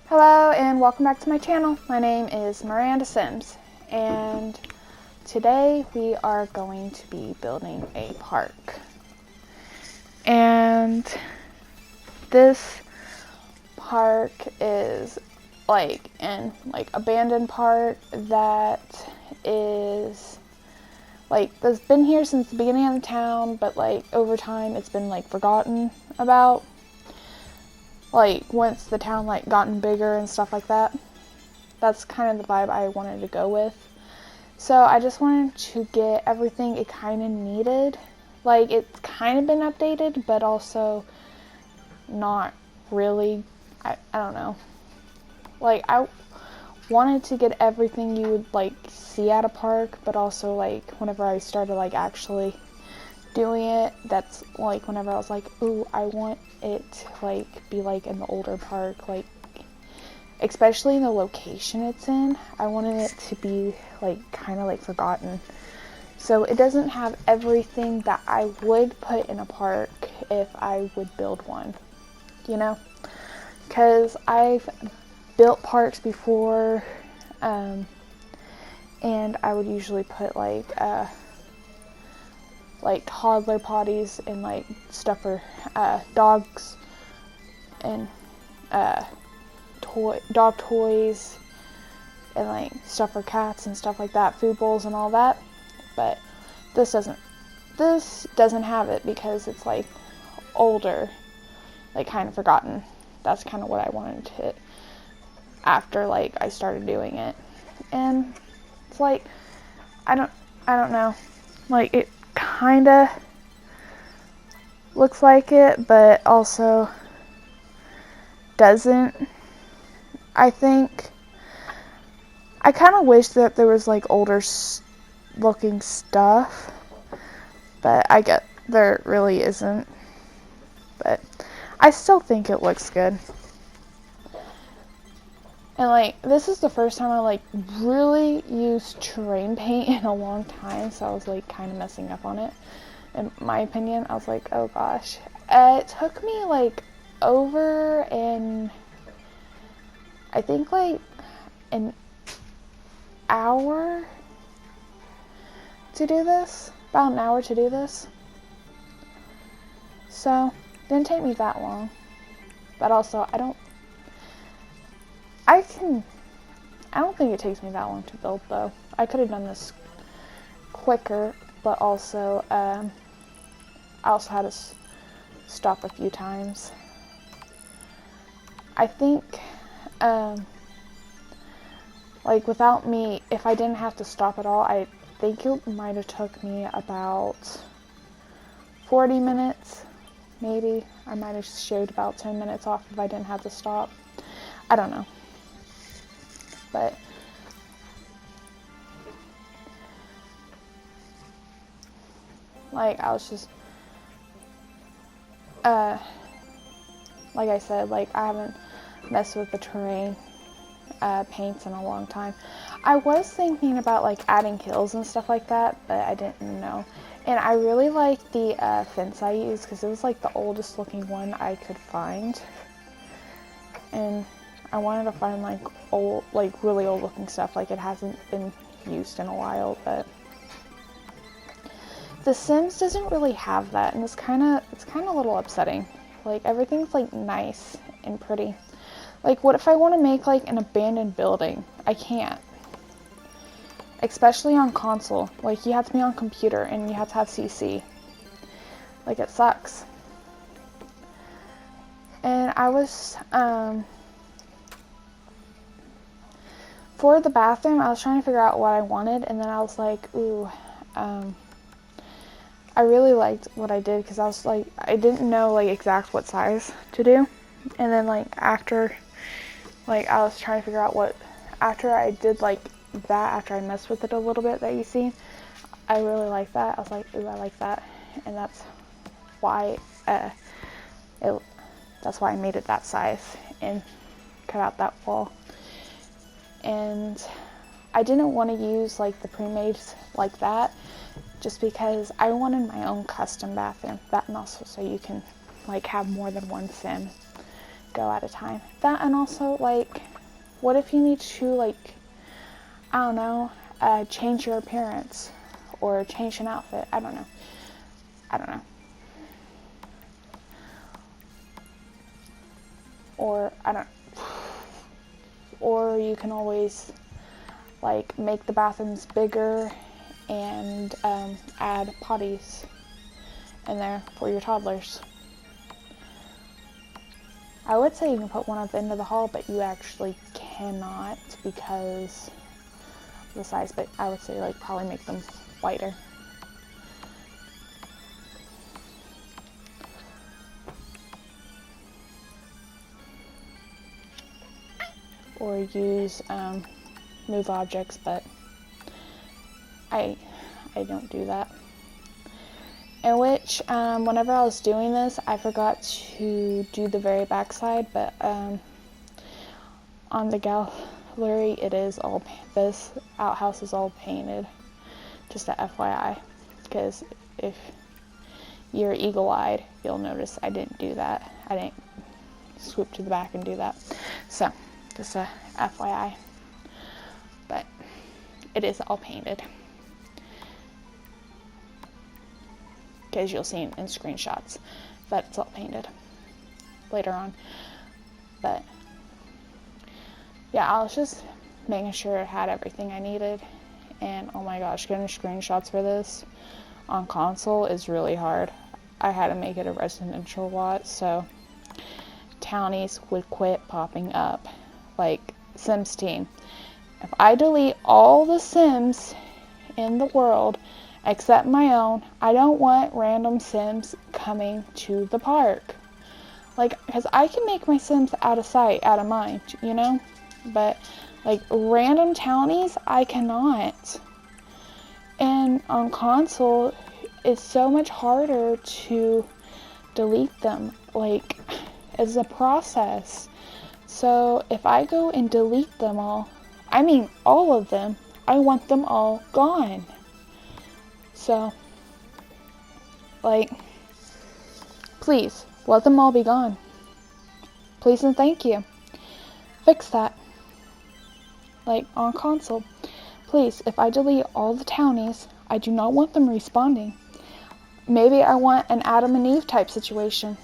Hello and welcome back to my channel. My name is Miranda Sims and today we are going to be building a park. And this park is like an abandoned park that is that's been here since the beginning of the town, but over time it's been forgotten about. Once the town gotten bigger and stuff like that. That's kind of the vibe I wanted to go with. So I just wanted to get everything it kind of needed. It's kind of been updated, but also not really. I don't know. I wanted to get everything you would see at a park, but also whenever I started actually doing it, that's whenever I was ooh, I want it to be in the older park, especially in the location it's in. I wanted it to be kind of forgotten, so it doesn't have everything that I would put in a park if I would build one, you know, because I've built parks before, and I would usually put toddler potties and stuff for dogs and dog toys and stuff for cats and stuff like that, food bowls and all that. But this doesn't have it because it's older, kind of forgotten. That's kind of what I wanted to after I started doing it. And it's I don't know, it kind of looks like it, but also doesn't. I think I kind of wish that there was older looking stuff, but I get there really isn't. But I still think it looks good. And this is the first time I really used terrain paint in a long time, so I was kind of messing up on it. In my opinion, I was oh gosh. It took me over an, I think an hour to do this. About an hour to do this. So, it didn't take me that long. But also, I don't think it takes me that long to build, though. I could have done this quicker, but also, I also had to stop a few times. I think, without me, if I didn't have to stop at all, I think it might have took me about 40 minutes, maybe. I might have shaved about 10 minutes off if I didn't have to stop. I don't know. But I was just like I said, I haven't messed with the terrain paints in a long time. I was thinking about adding hills and stuff like that, but I didn't know. And I really like the fence I used because it was the oldest looking one I could find. And I wanted to find old, really old looking stuff. It hasn't been used in a while, but The Sims doesn't really have that, and it's kind of a little upsetting. Everything's nice and pretty. What if I want to make an abandoned building? I can't. Especially on console. You have to be on computer and you have to have CC. It sucks. And I was for the bathroom, I was trying to figure out what I wanted, and then I was ooh, I really liked what I did because I was I didn't know exact what size to do. And then after I was trying to figure out what, after I did that, after I messed with it a little bit that you see, I really liked that. I was ooh, I like that. And that's why that's why I made it that size and cut out that wall. And I didn't want to use the pre-made like that, just because I wanted my own custom bathroom. That, and also so you can have more than one sim go at a time. That, and also, like, what if you need to, like, I don't know, change your appearance or change an outfit? I don't know. Or you can always, like, make the bathrooms bigger and add potties in there for your toddlers. I would say you can put one at the end of the hall, but you actually cannot because of the size, but I would say, like, probably make them wider. Or use move objects, but I don't do that. In which, whenever I was doing this, I forgot to do the very back side, but on the gallery, it is all, this outhouse is all painted, just a FYI, because if you're eagle-eyed, you'll notice I didn't do that. I didn't swoop to the back and do that. So, just a FYI, but it is all painted. Because you'll see in screenshots that it's all painted later on. But yeah, I was just making sure it had everything I needed. And oh my gosh, getting screenshots for this on console is really hard. I had to make it a residential lot, so townies would quit popping up. Like Sims team. If I delete all the Sims in the world except my own, I don't want random Sims coming to the park. Like, because I can make my Sims out of sight, out of mind, you know? But, like, random townies, I cannot. And on console, it's so much harder to delete them. Like, it's a process. So, if I go and delete them all, I mean all of them, I want them all gone. So, like, please, let them all be gone. Please and thank you. Fix that. Like, on console. Please, if I delete all the townies, I do not want them respawning. Maybe I want an Adam and Eve type situation.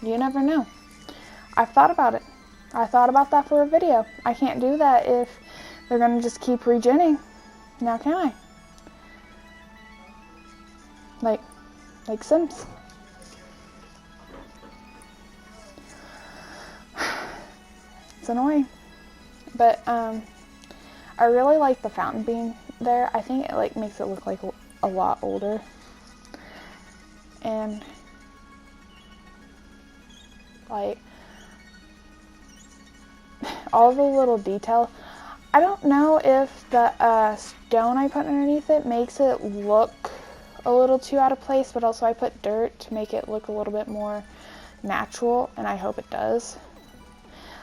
You never know. I've thought about it. I thought about that for a video. I can't do that if they're gonna just keep regenning. Now can I? Like Sims. It's annoying. But I really like the fountain being there. I think it like makes it look like a lot older. And like all the little detail. I don't know if the stone I put underneath it makes it look a little too out of place, but also I put dirt to make it look a little bit more natural, and I hope it does.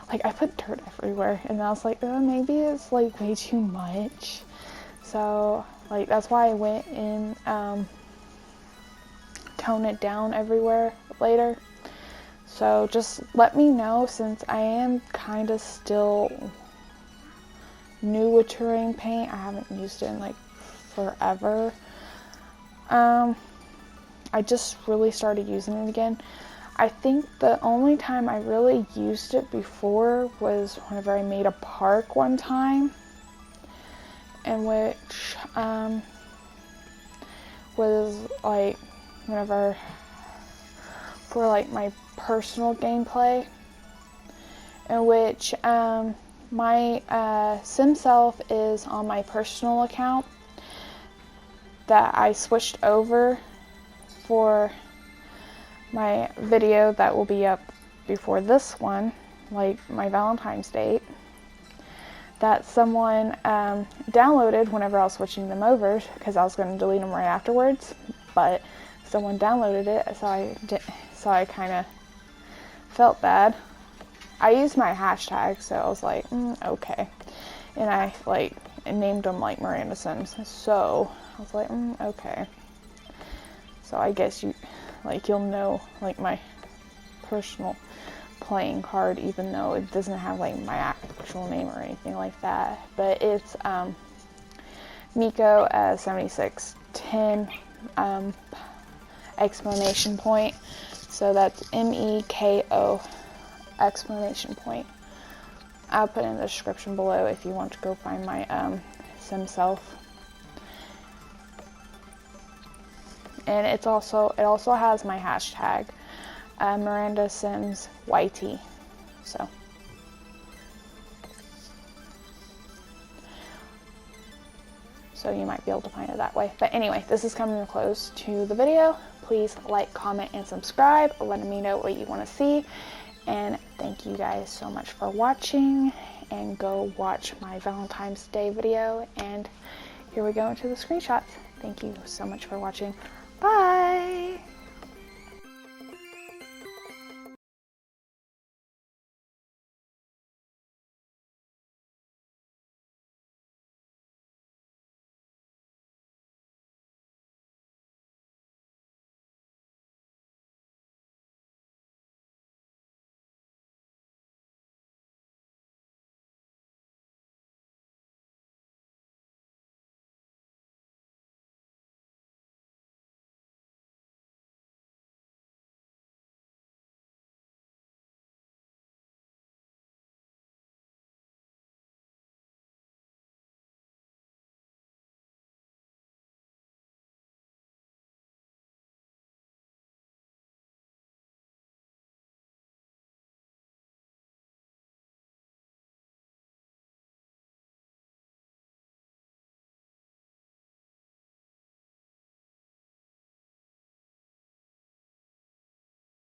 Like, I put dirt everywhere, and I was like, oh, maybe it's like way too much. So, like, that's why I went and tone it down everywhere later. So just let me know, since I am kind of still new with terrain paint. I haven't used it in like forever. I just really started using it again. I think the only time I really used it before was whenever I made a park one time, in which was like whenever for like my personal gameplay, in which my sim self is on my personal account that I switched over for my video that will be up before this one, like my Valentine's date, that someone downloaded whenever I was switching them over, because I was going to delete them right afterwards, but someone downloaded it, so I kind of felt bad. I used my hashtag, so I was like, okay, and I like named them like Miranda Sims, so I was like, okay. So I guess you'll know like my personal playing card, even though it doesn't have like my actual name or anything like that. But it's Miko 7610 exclamation point. So that's MEKO exclamation point. I'll put in the description below if you want to go find my SimSelf. And it also has my hashtag, Miranda Sims YT. So you might be able to find it that way. But anyway, this is coming to close to the video. Please like, comment, and subscribe, letting me know what you want to see. And thank you guys so much for watching. And go watch my Valentine's Day video. And here we go into the screenshots. Thank you so much for watching. Bye!